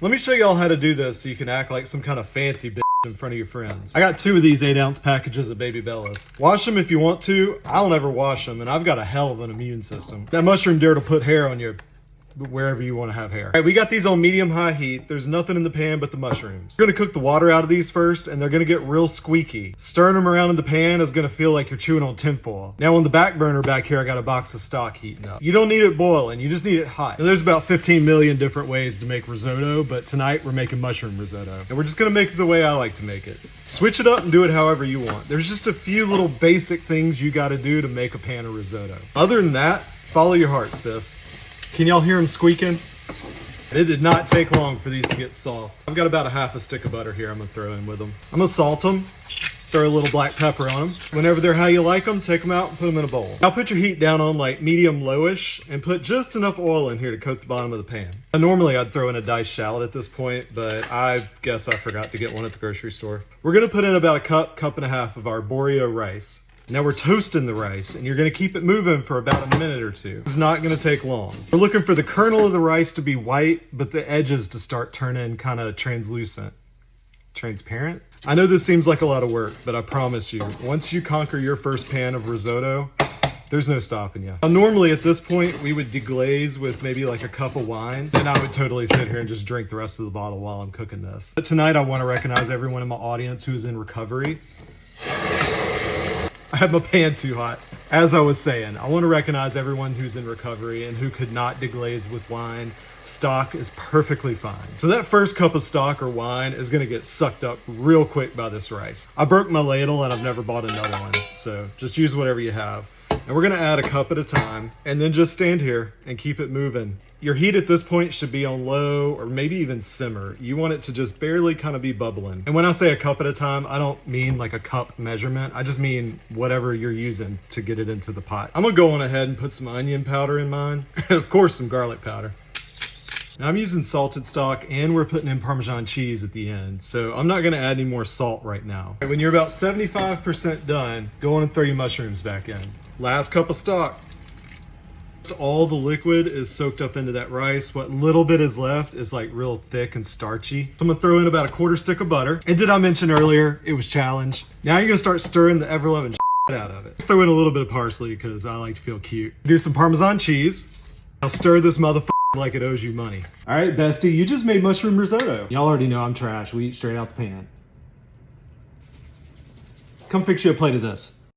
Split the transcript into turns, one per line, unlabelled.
Let me show y'all how to do this so you can act like some kind of fancy bitch in front of your friends. I got 2 of these 8-ounce packages of Baby Bellas. Wash them if you want to. I don't ever wash them, and I've got a hell of an immune system. That mushroom dirt will put hair on you wherever you want to have hair. All right, we got these on medium-high heat. There's nothing in the pan but the mushrooms. We're gonna cook the water out of these first, and they're gonna get real squeaky. Stirring them around in the pan is gonna feel like you're chewing on tinfoil. Now on the back burner back here, I got a box of stock heating up. You don't need it boiling, you just need it hot. Now, there's about 15 million different ways to make risotto, but tonight we're making mushroom risotto. And we're just gonna make it the way I like to make it. Switch it up and do it however you want. There's just a few little basic things you gotta do to make a pan of risotto. Other than that, follow your heart, sis. Can y'all hear them squeaking? It did not take long for these to get soft. I've got about a half a stick of butter here I'm gonna throw in with them. I'm gonna salt them, throw a little black pepper on them. Whenever they're how you like them, take them out and put them in a bowl. Now put your heat down on like medium lowish and put just enough oil in here to coat the bottom of the pan. Now, normally I'd throw in a diced shallot at this point, but I guess I forgot to get one at the grocery store. We're gonna put in about a cup and a half of our Borio rice. Now we're toasting the rice, and you're gonna keep it moving for about a minute or 2. It's not gonna take long. We're looking for the kernel of the rice to be white, but the edges to start turning kind of translucent. Transparent? I know this seems like a lot of work, but I promise you, once you conquer your first pan of risotto, there's no stopping you. Now, normally at this point, we would deglaze with maybe like a cup of wine, and I would totally sit here and just drink the rest of the bottle while I'm cooking this. But tonight, I wanna recognize everyone in my audience who is in recovery. I had my pan too hot. As I was saying, I want to recognize everyone who's in recovery and who could not deglaze with wine. Stock is perfectly fine. So that first cup of stock or wine is going to get sucked up real quick by this rice. I broke my ladle and I've never bought another one. So just use whatever you have. And we're going to add a cup at a time and then just stand here and keep it moving. Your heat at this point should be on low or maybe even simmer. You want it to just barely kind of be bubbling. And when I say a cup at a time, I don't mean like a cup measurement. I just mean whatever you're using to get it into the pot. I'm gonna go on ahead and put some onion powder in mine and of course some garlic powder. Now I'm using salted stock and we're putting in Parmesan cheese at the end. So I'm not gonna add any more salt right now. When you're about 75% done, go on and throw your mushrooms back in. Last cup of stock. All the liquid is soaked up into that rice. What little bit is left is like real thick and starchy. So I'm gonna throw in about a 1/4 stick of butter. And did I mention earlier, it was challenge. Now you're gonna start stirring the ever-loving out of it. Let's throw in a little bit of parsley because I like to feel cute. Do some Parmesan cheese. I'll stir this motherfucker like it owes you money. All right, bestie, you just made mushroom risotto. Y'all already know I'm trash. We eat straight out the pan. Come fix you a plate of this.